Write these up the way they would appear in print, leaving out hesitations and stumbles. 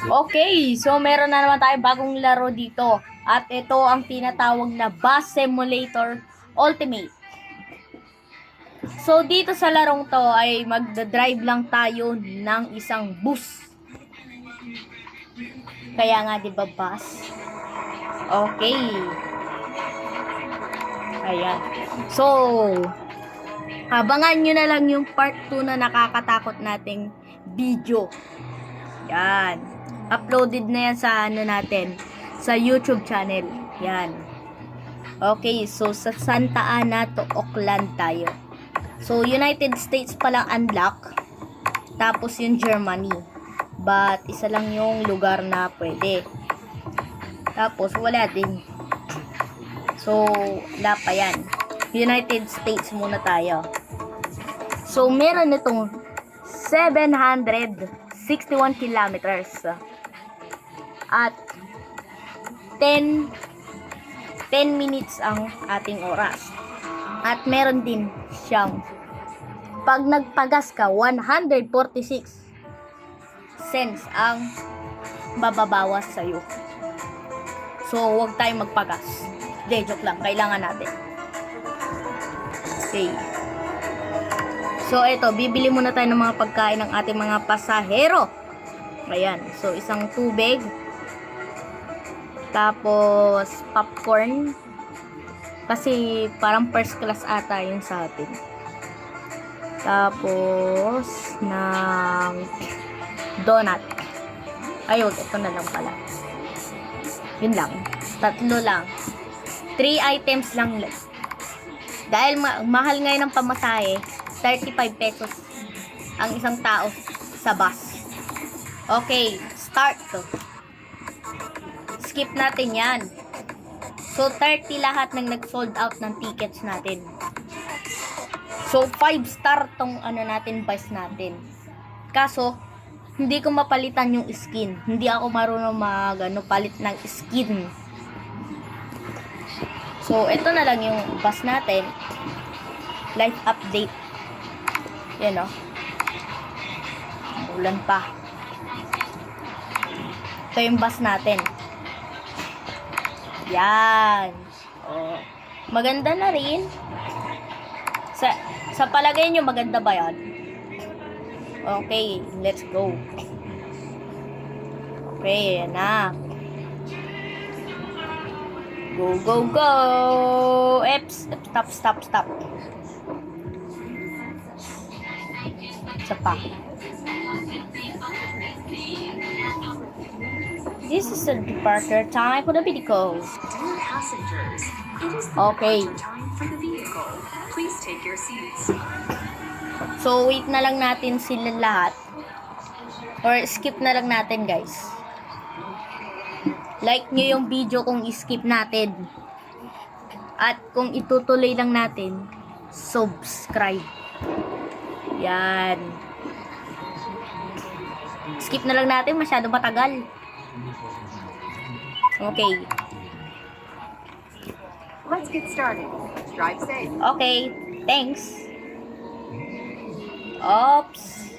Okay, so meron na naman tayo bagong laro dito. At ito ang tinatawag na Bus Simulator Ultimate. So dito sa larong to ay magdadrive lang tayo ng isang bus. Kaya nga 'di ba bus? Okay. Ayan. So, abangan nyo na lang yung part 2 na nakakatakot nating video. Yan. Uploaded na yan sa ano natin, sa YouTube channel. Yan. Okay, so sa Santa Ana to Auckland tayo. So, United States palang unlock. Tapos yung Germany. But, isa lang yung lugar na pwede. Tapos, wala din. So, wala pa yan. United States muna tayo. So, meron itong 761 kilometers. At 10 minutes ang ating oras. At meron din siyang pag nagpagas ka, 146 cents ang bababawas sa'yo. So, huwag tayong magpagas. Hindi, joke lang. Kailangan natin. Okay. So, ito. Bibili muna tayo ng mga pagkain ng ating mga pasahero. Ayan. So, isang tubig. Tapos, popcorn. Kasi, parang first class ata yun sa atin. Tapos, ng donut. Ayun, ito na lang pala. Yun lang. 3 lang. 3 items lang. Dahil mahal ngayon ng pamasahe, 35 pesos ang isang tao sa bus. Okay, start to. Skip natin yan. So, 30 lahat ng nag-sold out ng tickets natin. So, 5 star tong ano natin, bus natin. Kaso, hindi ko mapalitan yung skin. Hindi ako marunong palit ng skin. So, ito na lang yung bus natin. Life update. Yan o. Ulan pa. Ito yung bus natin. Yan. Oh. Maganda na rin. Sa palagay nyo, maganda ba yan? Okay, let's go. Okay, yan na. Go, go, go! Stop. Isa pa. This is the departure time for the vehicle. Dear passengers, it is the Okay. departure time for the vehicle. Please take your seats. So, wait na lang natin sila lahat. Or skip na lang natin, guys. Like nyo yung video kung skip natin. At kung itutuloy lang natin, subscribe. Yan. Skip na lang natin, masyado matagal. Okay. Let's get started. Drive safe. Okay, thanks. Oops.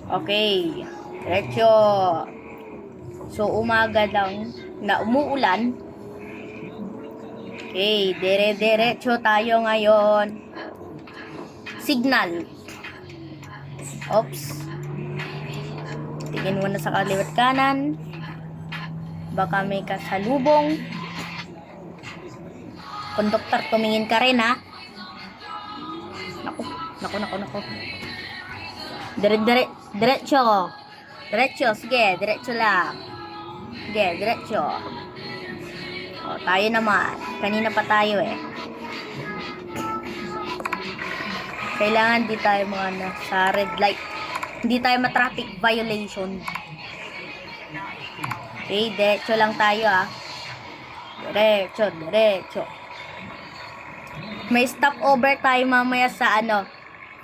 Okay, diretso. So, umaga lang na umuulan. Okay, dire-diretso tayo ngayon. Signal. Oops. Tingin muna sa kaliwat kanan. Baka may kasalubong. Konduktor, tumingin ka rin, ha? Naku. Diretso. Diretso, sige, diretso lang. Sige, diretso. O, tayo naman. Kanina pa tayo, eh. Kailangan di tayo mga nasa red light. Hindi tayo ma-traffic violation. Okay, diretso lang tayo, ha. Diretso. May stopover tayo mamaya sa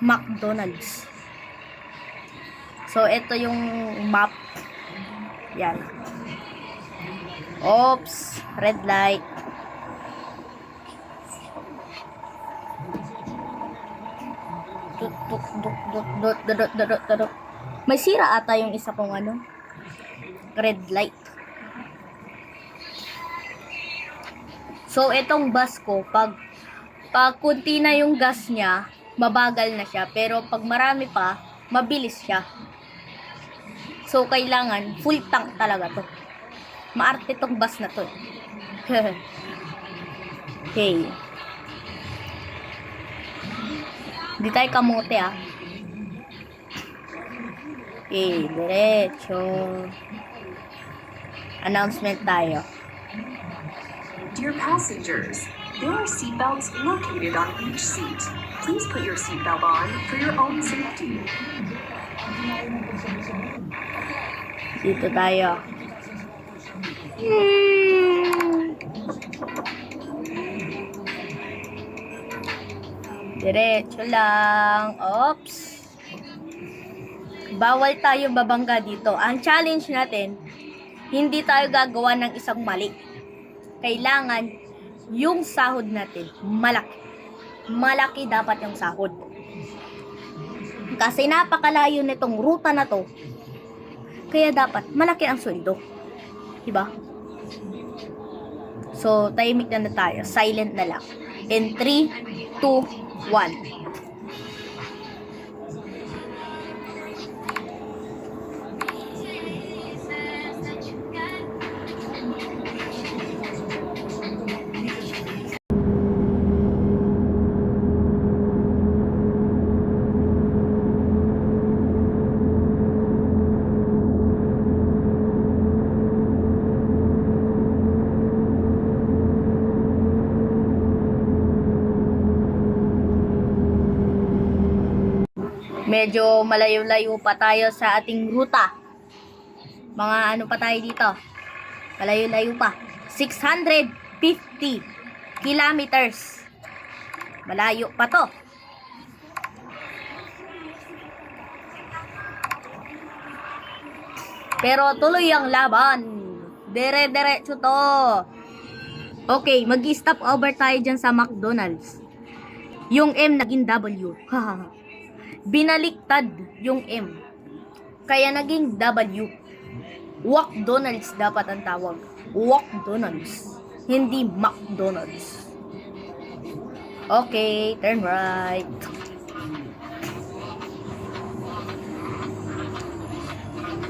McDonald's. So, ito yung map. Yan. Oops, red light. Dut, dut, dut, dut, dut, dut, dut, dut, dut. May sira ata yung isa kong red light. So, itong bus ko, pag kunti na yung gas niya, mabagal na siya. Pero pag marami pa, mabilis siya. So, kailangan full tank talaga to. Maarte tong bus na to. Okay. Di tayo kamote Okay, diretso. Announcement tayo. Dear passengers, there are seatbelts located on each seat. Please put your seatbelt on for your own safety. Dito tayo. Diretso lang. Oops. Bawal tayo babangga dito. Ang challenge natin, hindi tayo gagawa ng isang mali. Kailangan yung sahod natin malaki. Malaki dapat yung sahod. Kasi napakalayo nitong ruta na to. Kaya dapat malaki ang sweldo. Diba? So, tahimik na tayo. Silent na lang. In 3, 2, 1. Medyo malayo-layo pa tayo sa ating ruta. Mga ano pa tayo dito? Malayo-layo pa. 650 kilometers. Malayo pa to. Pero tuloy ang laban. Dire-diretso to. Okay, mag-stop over tayo dyan sa McDonald's. Yung M naging W. Binaliktad yung M. Kaya naging W. McDonald's dapat ang tawag. McDonald's. Hindi McDonald's. Okay, turn right.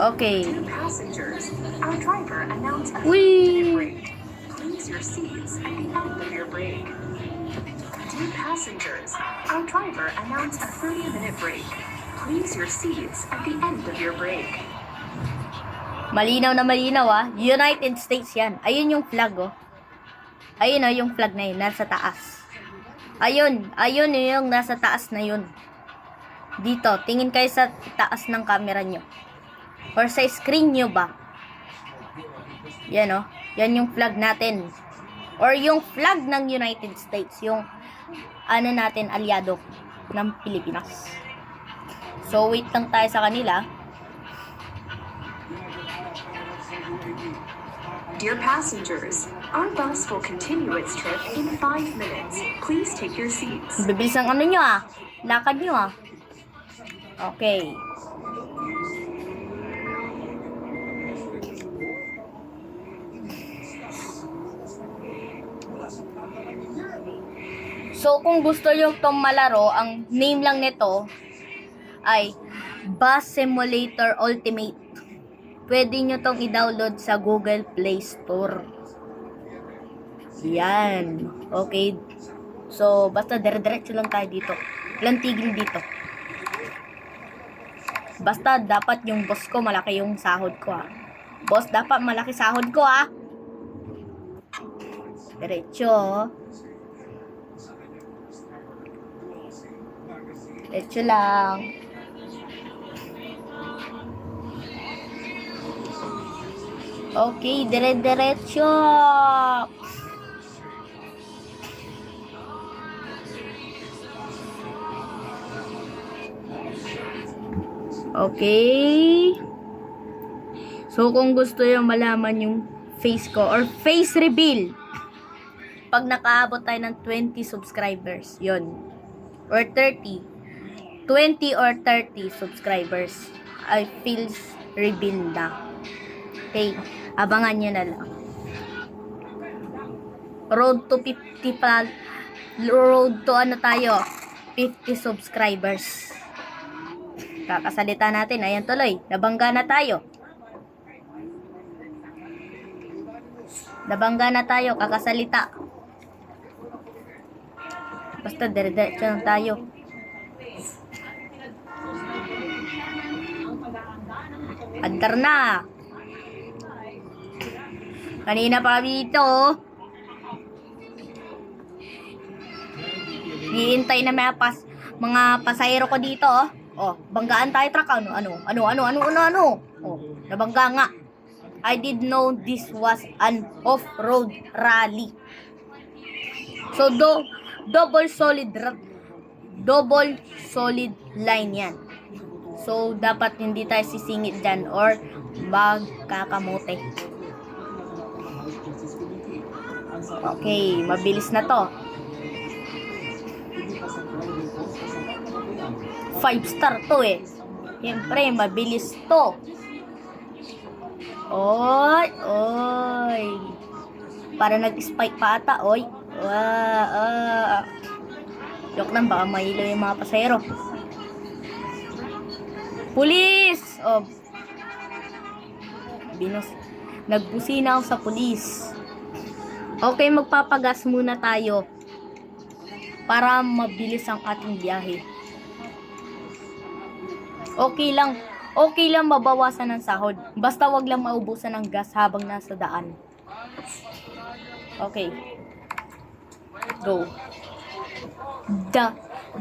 Okay. Dear passengers, our driver announced a Whee! 30-minute break. Please your seats at the end of your break. Dear passengers, our driver announced a 30-minute break. Please your seats at the end of your break. Malinaw na malinaw United States yan. Ayun yung flag Ayun yung flag na yun. Nasa taas. Ayun yung nasa taas na yun. Dito, tingin kayo sa taas ng camera nyo. Or sa screen nyo ba? Yan Yan yung flag natin. Or yung flag ng United States. Yung natin, aliado ng Pilipinas. So, wait lang tayo sa kanila. Dear passengers, our bus will continue its trip in 5 minutes. Please take your seats. Bibilis ang nyo lakad nyo Okay. So, kung gusto nyo itong malaro, ang name lang nito ay Bus Simulator Ultimate. Pwede nyo itong i-download sa Google Play Store. Yan. Okay. So, basta dire-diretso lang tayo dito. Walang tigil dito. Basta dapat yung boss ko malaki yung sahod ko Boss, dapat malaki sahod ko Diretso. Diretso lang. Okay, dire-diretso. Okay. So, kung gusto yung malaman yung face ko or face reveal, pag nakaabot tayo ng 20 subscribers, yon or 30, 20 or 30 subscribers, I feels reveal na. Okay, abangan nyo na lang. Road to 50 pa, road to ano tayo, 50 subscribers. Kakasalita natin, ayan tuloy, nabangga na tayo. Nabangga na tayo, kakasalita. Basta dire-diretso lang tayo. Andar na. Kanina pa dito. Hihintay na mga pasahero ko dito. Oh, banggaan tayo truck. Ano. Oh, nabangga nga. I did know this was an off-road rally. So, double solid line yan. So, dapat hindi tayo sisingit dyan or magkakamote. Okay, mabilis na to. 5-star to eh. Siyempre, mabilis to. Oy. Para nag-spike pa ata, oy. Joke lang, baka mahilo yung mga pasahero. Pulis! Oh. Nagbusina ako sa pulis. Okay, magpapagas muna tayo para mabilis ang ating biyahe. Okay lang mabawasan ng sahod. Basta wag lang maubusan ng gas habang nasa daan. Okay. Go.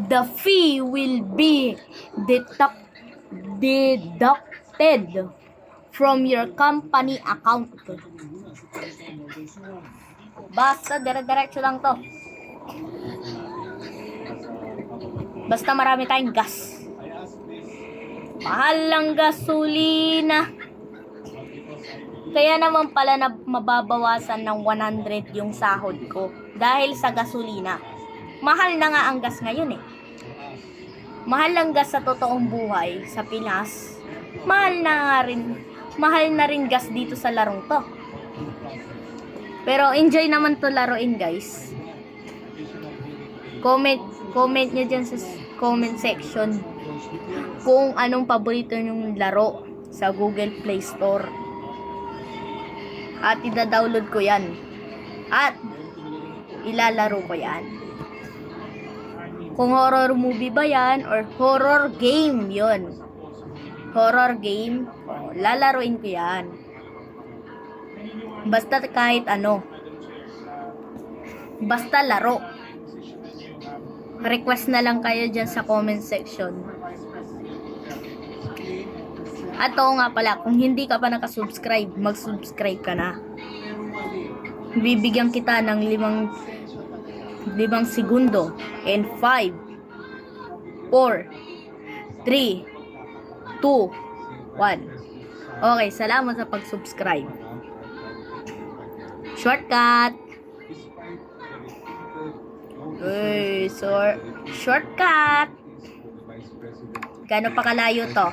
The fee will be deducted from your company account. Basta dire-diretso lang to. Basta marami tayong gas. Mahal lang gasolina. Kaya naman pala na mababawasan ng 100 yung sahod ko dahil sa gasolina. Mahal na nga ang gas ngayon eh. Mahal ang gas sa totoong buhay sa Pinas. Mahal na rin gas dito sa larong to. Pero enjoy naman to laruin, guys. Comment nyo dyan sa comment section kung anong paborito nyong laro sa Google Play Store. At ida-download ko yan. At ilalaro ko yan. Kung horror movie ba yan or horror game yon. Horror game, lalaruin ko yan. Basta kahit ano. Basta laro. Request na lang kayo dyan sa comment section. At oo nga pala, kung hindi ka pa nakasubscribe, mag-subscribe ka na. Bibigyan kita ng 5 segundo. And 5, 4, 3, 2, 1. Okay, salamat sa pag-subscribe. Shortcut. Shortcut. Gano pa kalayo to?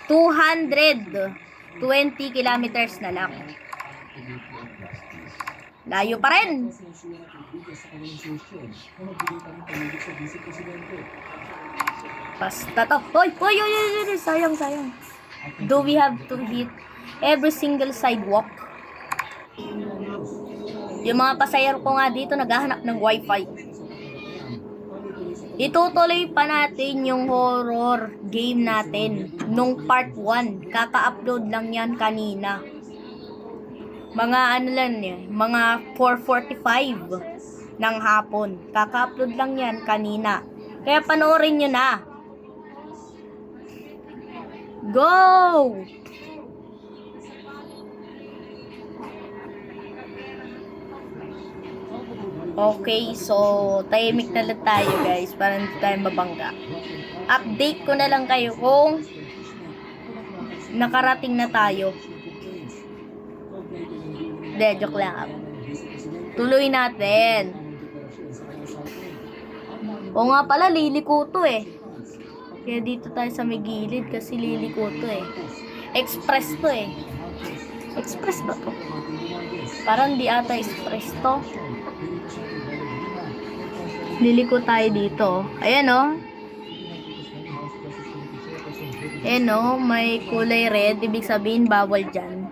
220 kilometers na lang. Layo pa rin. Basta to. Hoy, sayang. Do we have to hit every single sidewalk? Yung mga pasahero ko nga dito naghahanap ng wifi. Itutuloy pa natin yung horror game natin nung part 1. Kaka-upload lang yan kanina. Mga ano lang yan, mga 4:45 ng hapon. Kaka-upload lang yan kanina. Kaya panoorin nyo na. Go! Okay, so tahimik na lang tayo guys para hindi tayo mabangga. Update ko na lang kayo kung nakarating na tayo. Hindi, joke lang. Tuloy natin. O nga pala, liliko to eh. Kaya dito tayo sa may gilid kasi liliko to eh. Express to eh. Express ba to? Parang di ata express to. Liliko tayo dito. Ayan oh. Ayan oh, may kulay red. Ibig sabihin bawal dyan.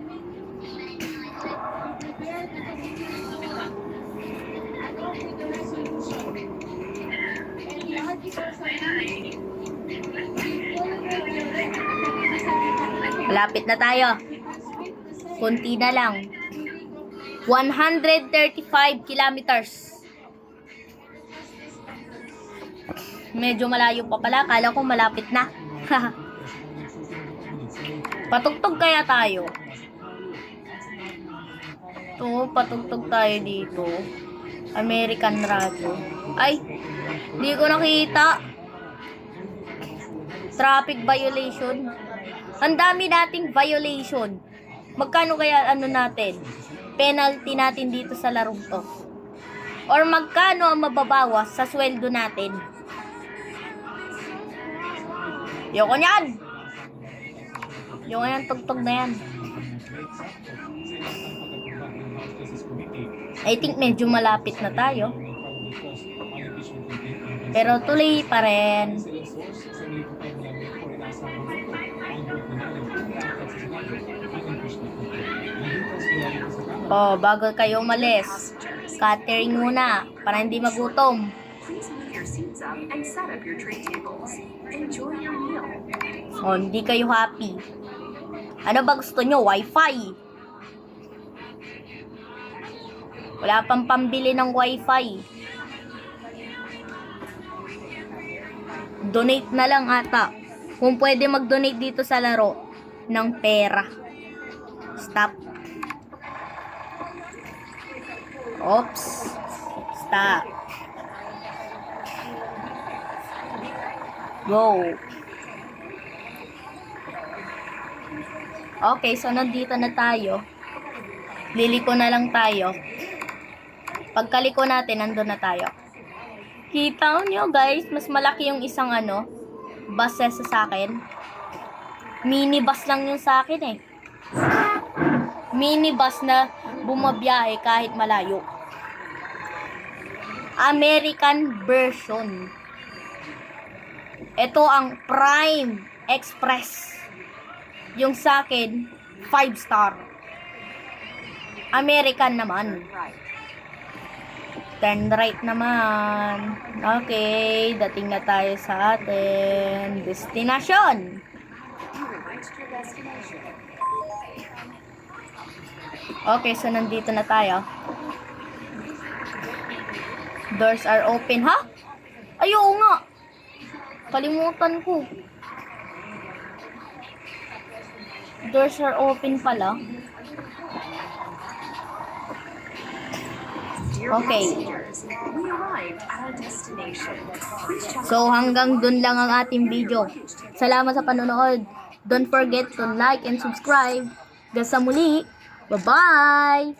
Malapit na tayo. Kunti na lang. 135 kilometers. Medyo malayo pa pala. Kala ko malapit na. Patugtog kaya tayo? Ito, patugtog tayo dito. American radio. Ay, di ko nakita. Traffic violation. Ang dami nating violation. Magkano kaya ano natin? Penalty natin dito sa larong to? Or magkano ang mababawas sa sweldo natin? Yoko niyan! Yoko yan, tugtog na yan. I think medyo malapit na tayo. Pero tuloy pa rin. Oh, bago kayo umalis, catering muna para hindi magutom. Please move your seats up and set up your tray tables. Enjoy your meal. Oh, hindi kayo happy. Ano ba gusto nyo? Wi-Fi. Wala pang pambili ng Wi-Fi. Donate na lang ata. Kung pwede mag-donate dito sa laro ng pera. Stop. Oops. Stop. Go. Okay, so nandito na tayo. Liliko na lang tayo. Pagkaliko natin, nandun na tayo. Kita nyo guys, mas malaki yung isang bus sa akin. Mini bus lang yung sa akin eh. Mini bus na bumabiyahe kahit malayo. American version. Ito ang Prime Express. Yung sa akin, 5 star. American naman. Turn right naman. Okay, dating na tayo sa atin destination. Okay, so nandito na tayo. Doors are open, ha? Ay, oo nga. Kalimutan ko. Doors are open pala. Okay. We arrived at our destination. Please check So, hanggang dun lang ang ating video. Salamat sa panonood. Don't forget to like and subscribe. Hanggang sa muli. Bye-bye!